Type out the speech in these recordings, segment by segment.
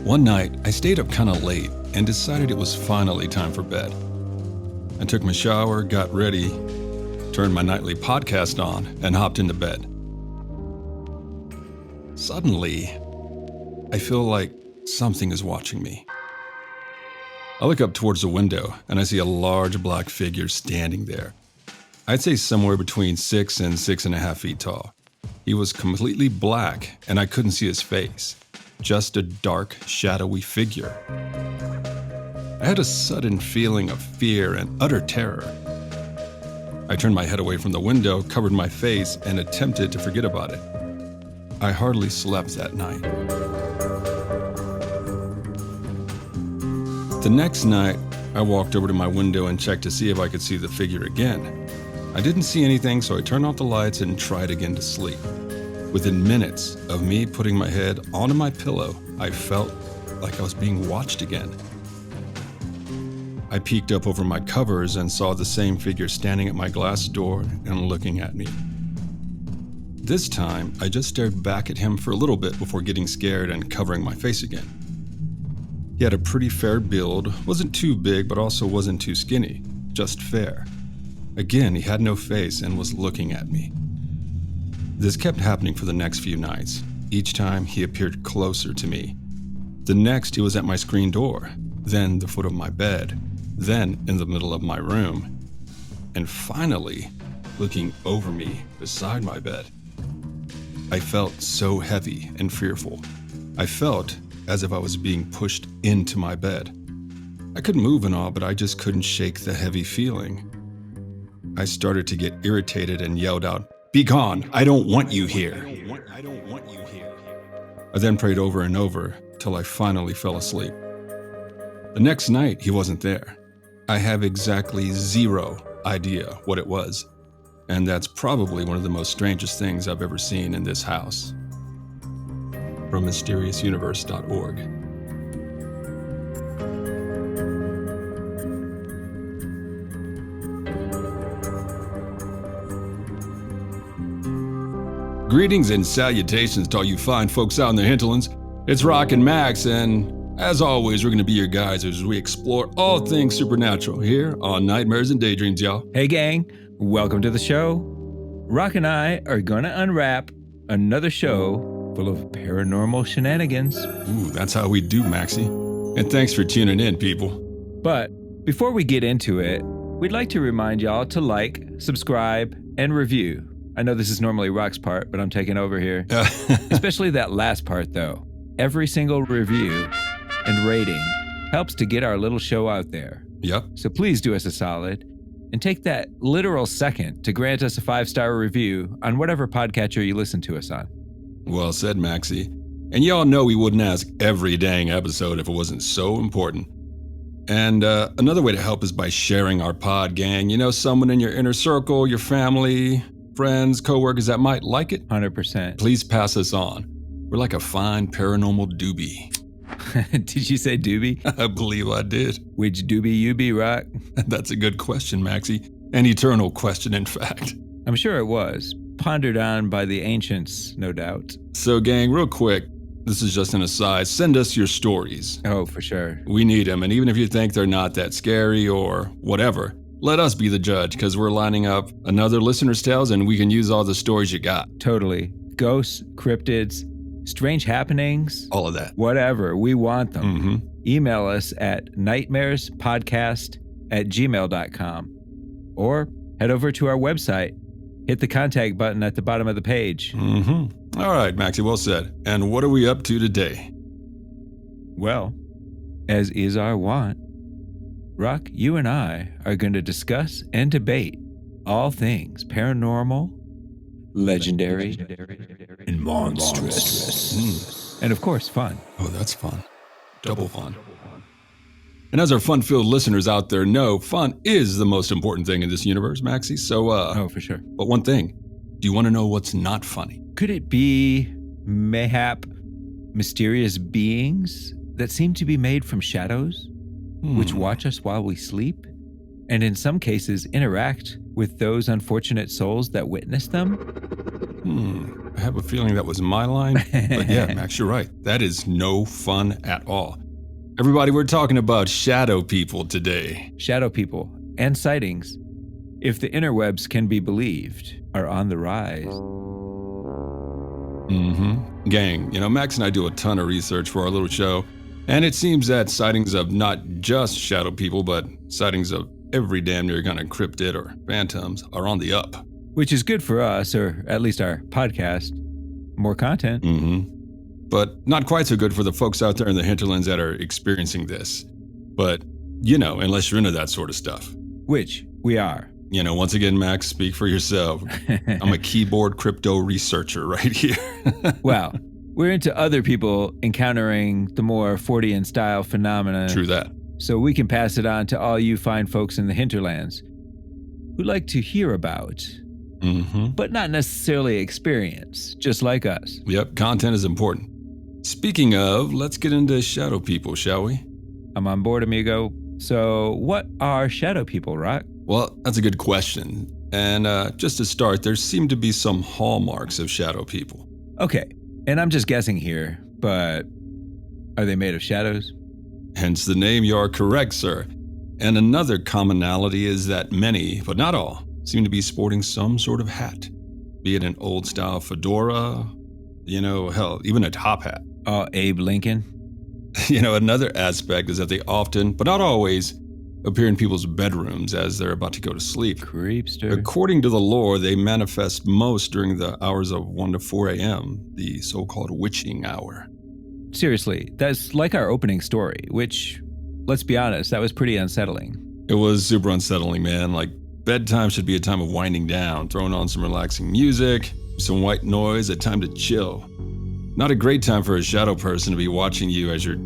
One night, I stayed up kind of late and decided it was finally time for bed. I took my shower, got ready, turned my nightly podcast on, and hopped into bed. Suddenly, I feel like something is watching me. I look up towards the window and I see a large black figure standing there. I'd say somewhere between 6 and 6.5 feet tall. He was completely black and I couldn't see his face, just a dark, shadowy figure. I had a sudden feeling of fear and utter terror. I turned my head away from the window, covered my face, and attempted to forget about it. I hardly slept that night. The next night, I walked over to my window and checked to see if I could see the figure again. I didn't see anything, so I turned off the lights and tried again to sleep. Within minutes of me putting my head onto my pillow, I felt like I was being watched again. I peeked up over my covers and saw the same figure standing at my glass door and looking at me. This time, I just stared back at him for a little bit before getting scared and covering my face again. He had a pretty fair build, wasn't too big but also wasn't too skinny, just fair. Again, he had no face and was looking at me. This kept happening for the next few nights. Each time, he appeared closer to me. The next, he was at my screen door, then the foot of my bed, then in the middle of my room, and finally, looking over me beside my bed. I felt so heavy and fearful. I felt as if I was being pushed into my bed. I could move and all, but I just couldn't shake the heavy feeling. I started to get irritated and yelled out, "Be gone! I don't want you here!" I then prayed over and over till I finally fell asleep. The next night, he wasn't there. I have exactly zero idea what it was, and that's probably one of the most strangest things I've ever seen in this house. From MysteriousUniverse.org. Greetings and salutations to all you fine folks out in the hinterlands. It's Roq and Max, and as always, we're going to be your guides as we explore all things supernatural here on Nightmares and Daydreams, y'all. Hey gang, welcome to the show. Roq and I are going to unwrap another show full of paranormal shenanigans. Ooh, that's how we do, Maxie. And thanks for tuning in, people. But before we get into it, we'd like to remind y'all to like, subscribe, and review. I know this is normally Roq's part, but I'm taking over here. Especially that last part, though. Every single review and rating helps to get our little show out there. Yep. So please do us a solid and take that literal second to grant us a 5-star review on whatever podcatcher you listen to us on. Well said, Maxie. And y'all know we wouldn't ask every dang episode if it wasn't so important. And another way to help is by sharing our pod, gang. You know, someone in your inner circle, your family, friends, coworkers that might like it. 100%. Please pass us on. We're like a fine paranormal doobie. Did you say doobie? I believe I did. Which doobie you be, Roq? That's a good question, Maxie. An eternal question, in fact. I'm sure it was. Pondered on by the ancients, no doubt. So, gang, real quick, this is just an aside. Send us your stories. Oh, for sure. We need them, and even if you think they're not that scary or whatever, let us be the judge, because we're lining up another listener's tales, and we can use all the stories you got. Totally. Ghosts, cryptids, strange happenings. All of that. Whatever. We want them. Mm-hmm. Email us at nightmarespodcast@gmail.com or head over to our website. Hit the contact button at the bottom of the page. Mm-hmm. All right, Maxie, well said. And what are we up to today? Well, as is our wont, Roq, you and I are going to discuss and debate all things paranormal, legendary, and monstrous. And of course, fun. Oh, that's fun. Double fun. And as our fun-filled listeners out there know, fun is the most important thing in this universe, Maxie. So, oh, for sure. But one thing, do you want to know what's not funny? Could it be mayhap mysterious beings that seem to be made from shadows, which watch us while we sleep? and in some cases interact with those unfortunate souls that witness them? I have a feeling that was my line, but yeah, Max, you're right. That is no fun at all. Everybody, we're talking about shadow people today. Shadow people and sightings, if the interwebs can be believed, are on the rise. Gang, Max and I do a ton of research for our little show, and it seems that sightings of not just shadow people, but sightings of every damn near kind of cryptid or phantoms are on the up. Which is good for us, or at least our podcast. More content. But not quite so good for the folks out there in the hinterlands that are experiencing this. But, unless you're into that sort of stuff. Which we are. Once again, Max, speak for yourself. I'm a keyboard crypto researcher right here. Well, we're into other people encountering the more Fortean style phenomena. True that. So we can pass it on to all you fine folks in the hinterlands who like to hear about, but not necessarily experience, just like us. Yep, content is important. Speaking of, let's get into shadow people, shall we? I'm on board, amigo. So what are shadow people, Roq? Well, that's a good question. And just to start, there seem to be some hallmarks of shadow people. Okay, and I'm just guessing here, but are they made of shadows? Hence the name, you are correct, sir. And another commonality is that many, but not all, seem to be sporting some sort of hat. Be it an old-style fedora, hell, even a top hat. Oh, Abe Lincoln? Another aspect is that they often, but not always, appear in people's bedrooms as they're about to go to sleep. Creepster. According to the lore, they manifest most during the hours of 1 to 4 a.m., the so-called witching hour. Seriously, that's like our opening story, which, let's be honest, that was pretty unsettling. It was super unsettling, man. Like, bedtime should be a time of winding down, throwing on some relaxing music, some white noise, a time to chill. Not a great time for a shadow person to be watching you as you're,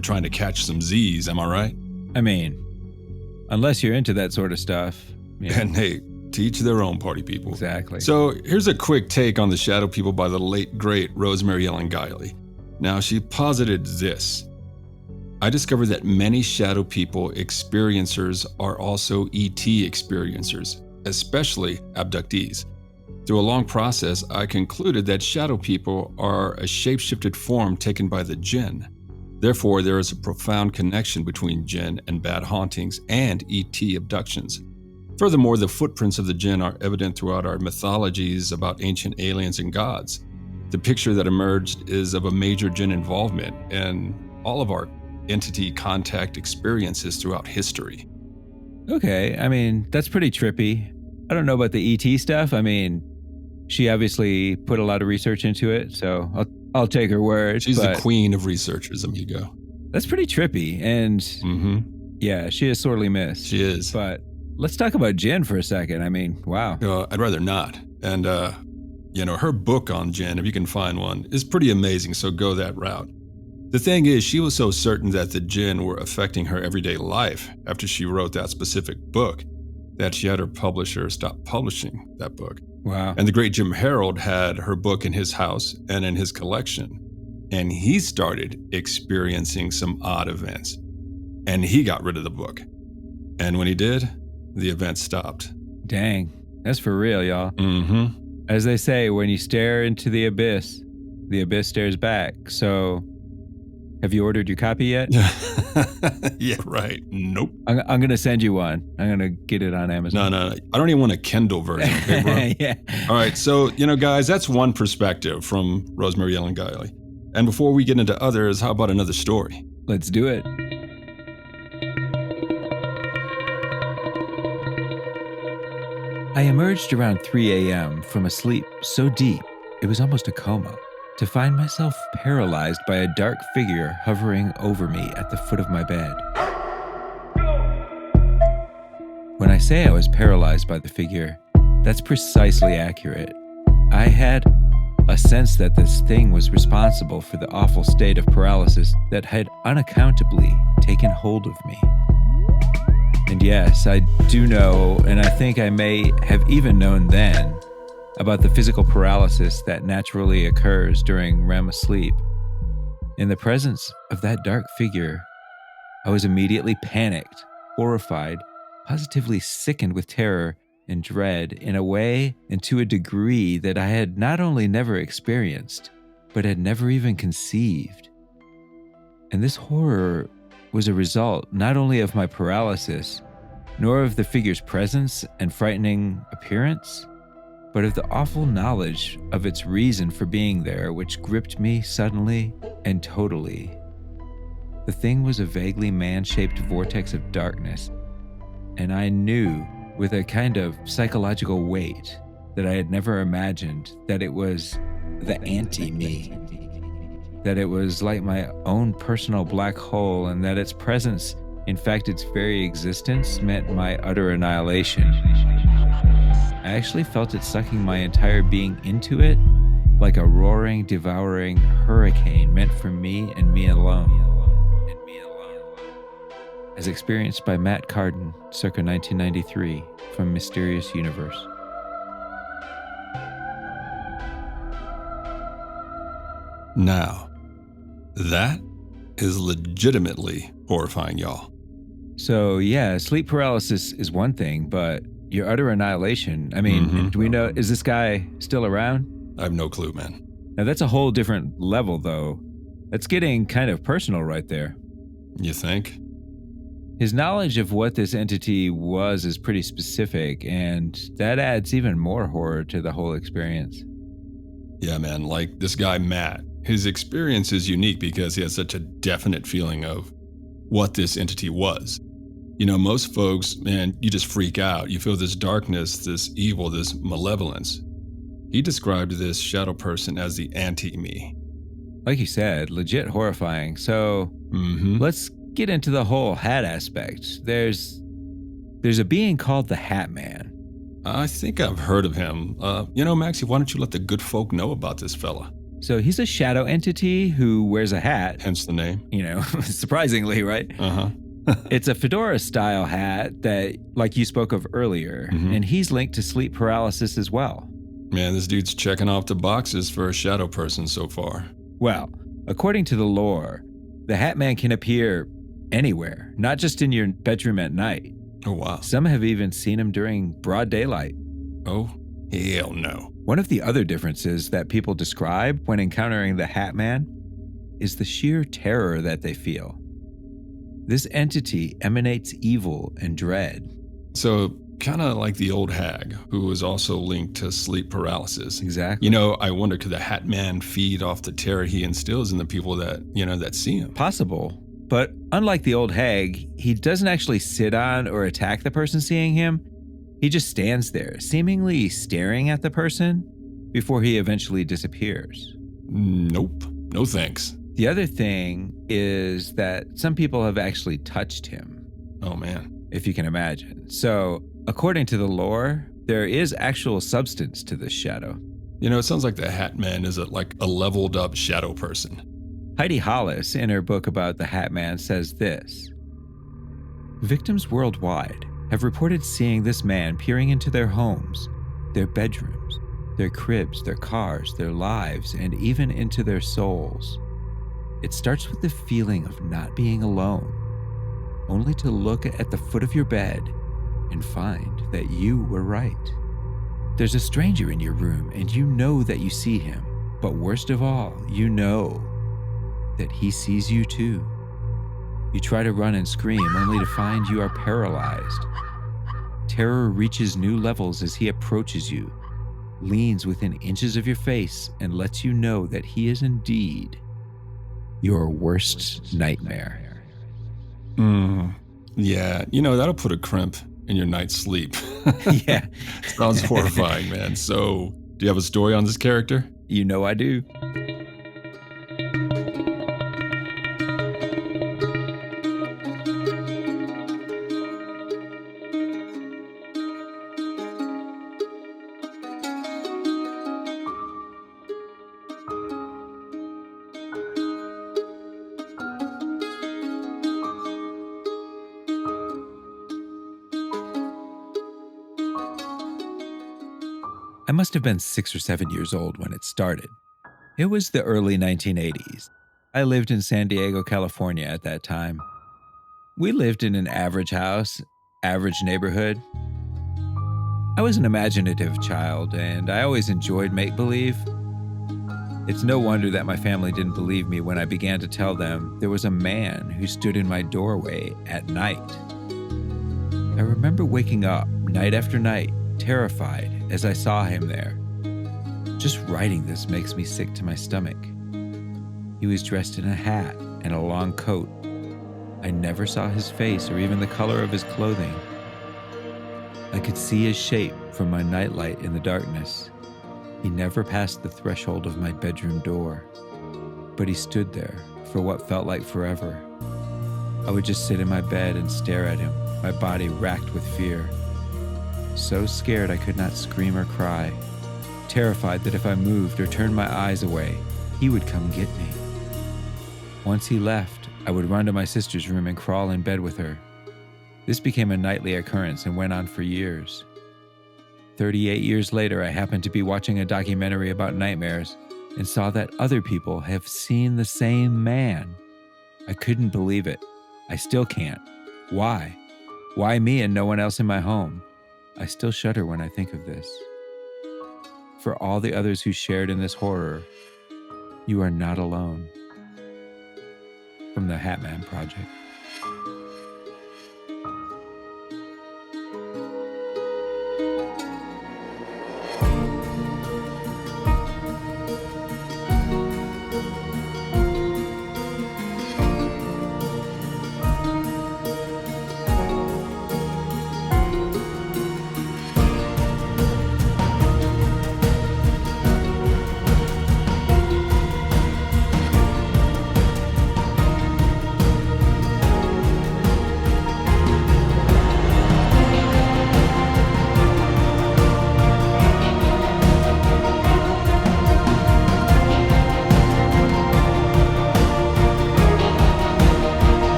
trying to catch some Z's, am I right? I mean, unless you're into that sort of stuff. And hey, to each their own, party people. Exactly. So here's a quick take on the shadow people by the late, great Rosemary Ellen Guiley. Now, she posited this. I discovered that many shadow people experiencers are also ET experiencers, especially abductees. Through a long process, I concluded that shadow people are a shape-shifted form taken by the jinn. Therefore, there is a profound connection between jinn and bad hauntings and ET abductions. Furthermore, the footprints of the jinn are evident throughout our mythologies about ancient aliens and gods. The picture that emerged is of a major jinn involvement in all of our entity contact experiences throughout history. Okay, I mean, that's pretty trippy. I don't know about the ET stuff. I mean, she obviously put a lot of research into it, so I'll take her word. She's the queen of researchers, amigo. That's pretty trippy, and yeah, she is sorely missed. She is. But let's talk about jinn for a second. I mean, wow. I'd rather not. And, her book on jinn, if you can find one, is pretty amazing, so go that route. The thing is, she was so certain that the jinn were affecting her everyday life after she wrote that specific book that she had her publisher stop publishing that book. Wow. And the great Jim Harold had her book in his house and in his collection. And he started experiencing some odd events. And he got rid of the book. And when he did, the event stopped. Dang, that's for real, y'all. As they say, when you stare into the abyss stares back. So, have you ordered your copy yet? Yeah, right. Nope. I'm going to send you one. I'm going to get it on Amazon. No. I don't even want a Kindle version, okay, bro? Yeah. All right, so, guys, that's one perspective from Rosemary Ellen Guiley. And before we get into others, how about another story? Let's do it. I emerged around 3 a.m. from a sleep so deep it was almost a coma, to find myself paralyzed by a dark figure hovering over me at the foot of my bed. When I say I was paralyzed by the figure, that's precisely accurate. I had a sense that this thing was responsible for the awful state of paralysis that had unaccountably taken hold of me. And yes, I do know, and I think I may have even known then, about the physical paralysis that naturally occurs during REM sleep. In the presence of that dark figure, I was immediately panicked, horrified, positively sickened with terror and dread in a way and to a degree that I had not only never experienced, but had never even conceived. And this horror was a result not only of my paralysis, nor of the figure's presence and frightening appearance, but of the awful knowledge of its reason for being there, which gripped me suddenly and totally. The thing was a vaguely man-shaped vortex of darkness, and I knew with a kind of psychological weight that I had never imagined that it was the anti-me, that it was like my own personal black hole, and that its presence, in fact its very existence, meant my utter annihilation. I actually felt it sucking my entire being into it like a roaring, devouring hurricane meant for me and me alone. As experienced by Matt Carden, circa 1993, from Mysterious Universe. Now, that is legitimately horrifying, y'all. So yeah, sleep paralysis is one thing, but your utter annihilation, I mean, do we know, is this guy still around? I have no clue, man. Now that's a whole different level though. That's getting kind of personal right there. You think? His knowledge of what this entity was is pretty specific, and that adds even more horror to the whole experience. Yeah, man, like this guy, Matt, his experience is unique because he has such a definite feeling of what this entity was. You know, most folks, man, you just freak out. You feel this darkness, this evil, this malevolence. He described this shadow person as the anti-me. Like you said, legit horrifying. So let's get into the whole hat aspect. There's a being called the Hat Man. I think I've heard of him. Maxie, why don't you let the good folk know about this fella? So he's a shadow entity who wears a hat. Hence the name. You know, surprisingly, right? It's a fedora-style hat that, like you spoke of earlier, and he's linked to sleep paralysis as well. Man, this dude's checking off the boxes for a shadow person so far. Well, according to the lore, the Hat Man can appear anywhere, not just in your bedroom at night. Oh, wow. Some have even seen him during broad daylight. Oh, hell no. One of the other differences that people describe when encountering the Hat Man is the sheer terror that they feel. This entity emanates evil and dread. So, kind of like the old hag, who was also linked to sleep paralysis. Exactly. You know, I wonder, could the Hat Man feed off the terror he instills in the people that, that see him? Possible. But unlike the old hag, he doesn't actually sit on or attack the person seeing him. He just stands there, seemingly staring at the person before he eventually disappears. Nope. No thanks. The other thing is that some people have actually touched him. Oh, man. If you can imagine. So, according to the lore, there is actual substance to this shadow. You know, it sounds like the Hat Man is like a leveled up shadow person. Heidi Hollis, in her book about the Hat Man, says this: victims worldwide have reported seeing this man peering into their homes, their bedrooms, their cribs, their cars, their lives, and even into their souls. It starts with the feeling of not being alone, only to look at the foot of your bed and find that you were right. There's a stranger in your room and you know that you see him, but worst of all, you know that he sees you too. You try to run and scream only to find you are paralyzed. Terror reaches new levels as he approaches you, leans within inches of your face, and lets you know that he is indeed your worst nightmare. Yeah, that'll put a crimp in your night's sleep. Yeah. Sounds horrifying, man. So, do you have a story on this character? You know I do. I must have been 6 or 7 years old when it started. It was the early 1980s. I lived in San Diego, California at that time. We lived in an average house, average neighborhood. I was an imaginative child, and I always enjoyed make-believe. It's no wonder that my family didn't believe me when I began to tell them there was a man who stood in my doorway at night. I remember waking up night after night, terrified as I saw him there. Just writing this makes me sick to my stomach. He was dressed in a hat and a long coat. I never saw his face or even the color of his clothing. I could see his shape from my nightlight in the darkness. He never passed the threshold of my bedroom door, but he stood there for what felt like forever. I would just sit in my bed and stare at him, my body racked with fear. So scared I could not scream or cry, terrified that if I moved or turned my eyes away, he would come get me. Once he left, I would run to my sister's room and crawl in bed with her. This became a nightly occurrence and went on for years. 38 years later, I happened to be watching a documentary about nightmares and saw that other people have seen the same man. I couldn't believe it. I still can't. Why? Why me and no one else in my home? I still shudder when I think of this. For all the others who shared in this horror, you are not alone. From the Hat Man Project.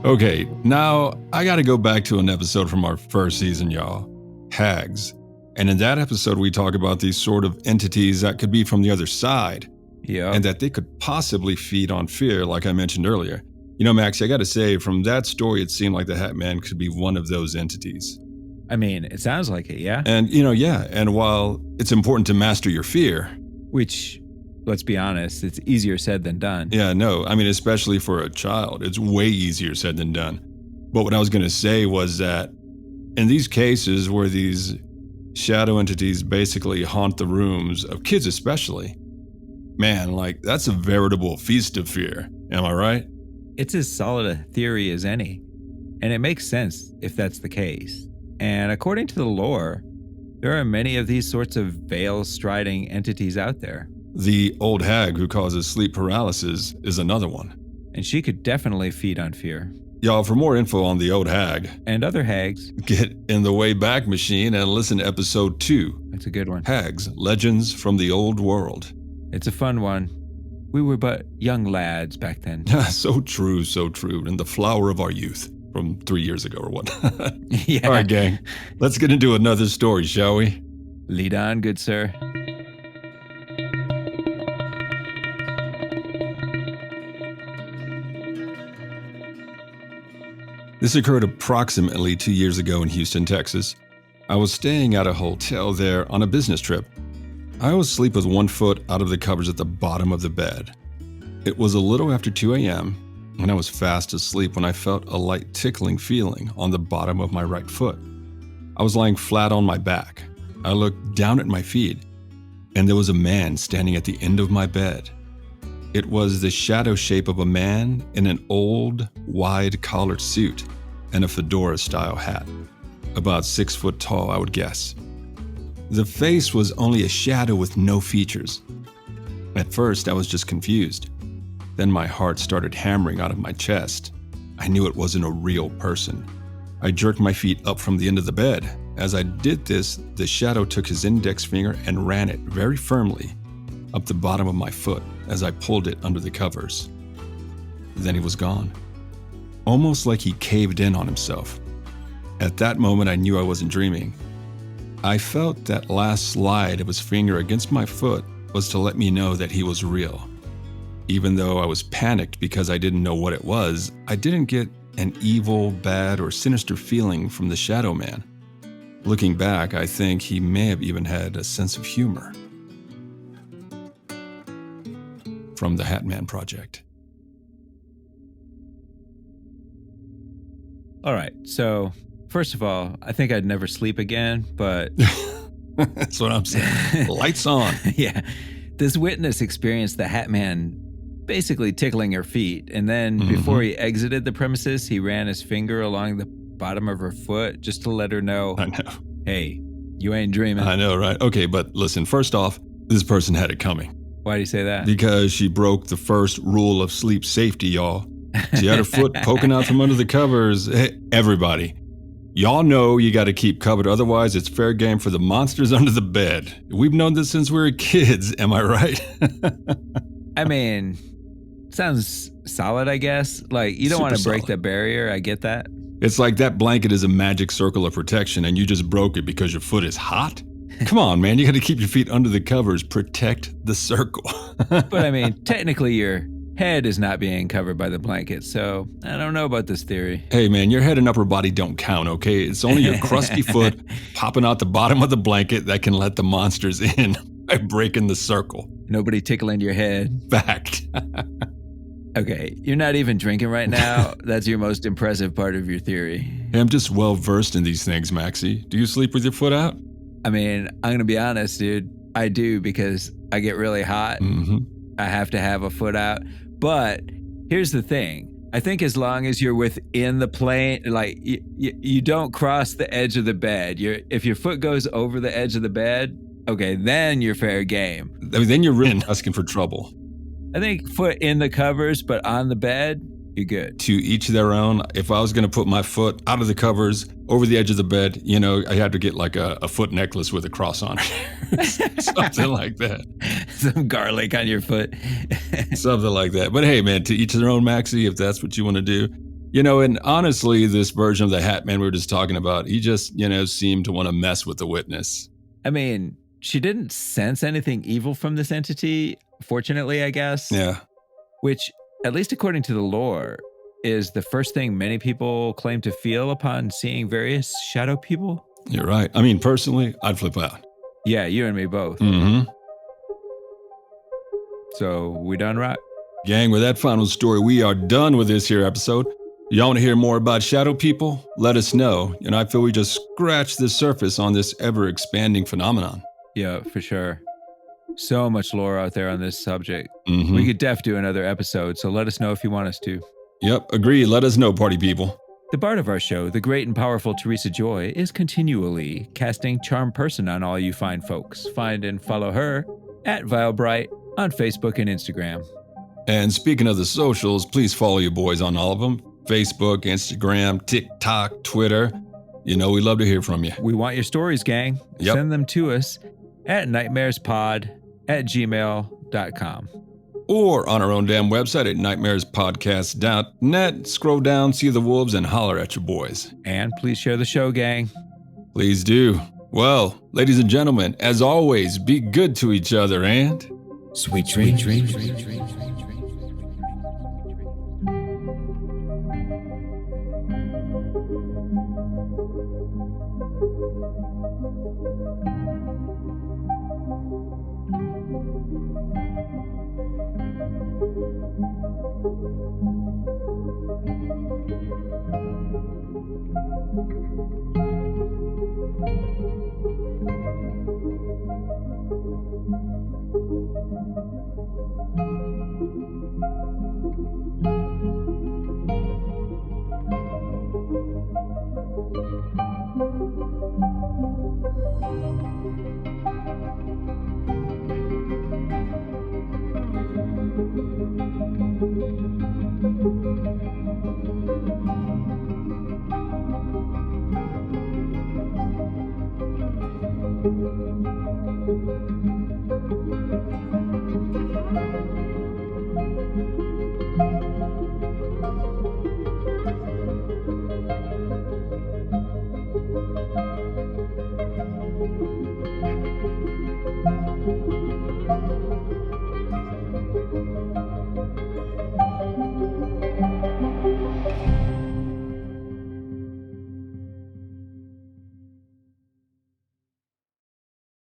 Okay, now I gotta go back to an episode from our first season, y'all. Hags. And in that episode, we talk about these sort of entities that could be from the other side. Yeah. And that they could possibly feed on fear, like I mentioned earlier. You know, Max, I gotta say, from that story, it seemed like the Hat Man could be one of those entities. I mean, it sounds like it, yeah? And, yeah. And while it's important to master your fear, which, let's be honest, it's easier said than done. Yeah, no. I mean, especially for a child, it's way easier said than done. But what I was going to say was that in these cases where these shadow entities basically haunt the rooms of kids especially, man, like, that's a veritable feast of fear. Am I right? It's as solid a theory as any. And it makes sense if that's the case. And according to the lore, there are many of these sorts of veil-striding entities out there. The old hag who causes sleep paralysis is another one. And she could definitely feed on fear. Y'all, for more info on the old hag and other hags, get in the Wayback Machine and listen to episode 2. That's a good one. Hags, Legends from the Old World. It's a fun one. We were but young lads back then. So true, so true. In the flower of our youth from 3 years ago or what. Yeah. All right, gang. Let's get into another story, shall we? Lead on, good sir. This occurred approximately 2 years ago in Houston, Texas. I was staying at a hotel there on a business trip. I always sleep with one foot out of the covers at the bottom of the bed. It was a little after 2 a.m., and I was fast asleep when I felt a light tickling feeling on the bottom of my right foot. I was lying flat on my back. I looked down at my feet, and there was a man standing at the end of my bed. It was the shadow shape of a man in an old, wide-collared suit and a fedora-style hat. About 6 foot tall, I would guess. The face was only a shadow with no features. At first, I was just confused. Then my heart started hammering out of my chest. I knew it wasn't a real person. I jerked my feet up from the end of the bed. As I did this, the shadow took his index finger and ran it very firmly up the bottom of my foot as I pulled it under the covers. Then he was gone. almost like he caved in on himself. At that moment, I knew I wasn't dreaming. I felt that last slide of his finger against my foot was to let me know that he was real. Even though I was panicked because I didn't know what it was, I didn't get an evil, bad, or sinister feeling from the Shadow Man. Looking back, I think he may have even had a sense of humor. From the Hat Man Project. All right, so first of all, I think I'd never sleep again, but... That's what I'm saying. Lights on. Yeah. This witness experienced the Hat Man basically tickling her feet, and then before he exited the premises, he ran his finger along the bottom of her foot just to let her know, I know. Hey, you ain't dreaming. I know, right? Okay, but listen, first off, this person had it coming. Why do you say that? Because she broke the first rule of sleep safety, y'all. She had her foot poking out from under the covers. Hey, everybody, y'all know you got to keep covered, otherwise it's fair game for the monsters under the bed. We've known this since we were kids, am I right? I mean, sounds solid, I guess. Like, you don't want to break the barrier, I get that. It's like that blanket is a magic circle of protection and you just broke it because your foot is hot? Come on, man, you got to keep your feet under the covers, protect the circle. But I mean, technically your head is not being covered by the blanket, so I don't know about this theory. Hey man, your head and upper body don't count, okay? It's only your crusty foot popping out the bottom of the blanket that can let the monsters in by breaking the circle. Nobody tickling your head. Fact. Okay, you're not even drinking right now. That's your most impressive part of your theory. Hey, I'm just well versed in these things, Maxie. Do you sleep with your foot out? I mean, I'm gonna be honest, dude. I do, because I get really hot. I have to have a foot out. But here's the thing. I think as long as you're within the plane, like you don't cross the edge of the bed. If your foot goes over the edge of the bed, okay, then you're fair game. I mean, then you're really asking for trouble. I think foot in the covers, but on the bed, you're good. To each their own. If I was going to put my foot out of the covers, over the edge of the bed, you know, I had to get like a foot necklace with a cross on it. Something like that. Some garlic on your foot. Something like that. But hey, man, to each their own, Maxie, if that's what you want to do. You know, and honestly, this version of the Hat Man we were just talking about, he just, you know, seemed to want to mess with the witness. I mean, she didn't sense anything evil from this entity, fortunately, I guess. Yeah. Which, at least according to the lore, is the first thing many people claim to feel upon seeing various shadow people. You're right. I mean, personally, I'd flip out. Yeah, you and me both. So, we done, right? Gang, with that final story, we are done with this here episode. Y'all want to hear more about shadow people? Let us know. And I feel we just scratched the surface on this ever-expanding phenomenon. Yeah, for sure. So much lore out there on this subject. We could do another episode, so let us know if you want us to. Yep, agreed. Let us know, party people. The bard of our show, the great and powerful Teresa Joy, is continually casting charm person on all you fine folks. Find and follow her at Vilebright on Facebook and Instagram. And speaking of the socials, please follow your boys on all of them. Facebook, Instagram, TikTok, Twitter. You know, we love to hear from you. We want your stories, gang. Yep. Send them to us at nightmarespod@gmail.com. Or on our own damn website at nightmarespodcast.net. Scroll down, see the wolves, and holler at your boys. And please share the show, gang. Please do. Well, ladies and gentlemen, as always, be good to each other and... Sweet dreams.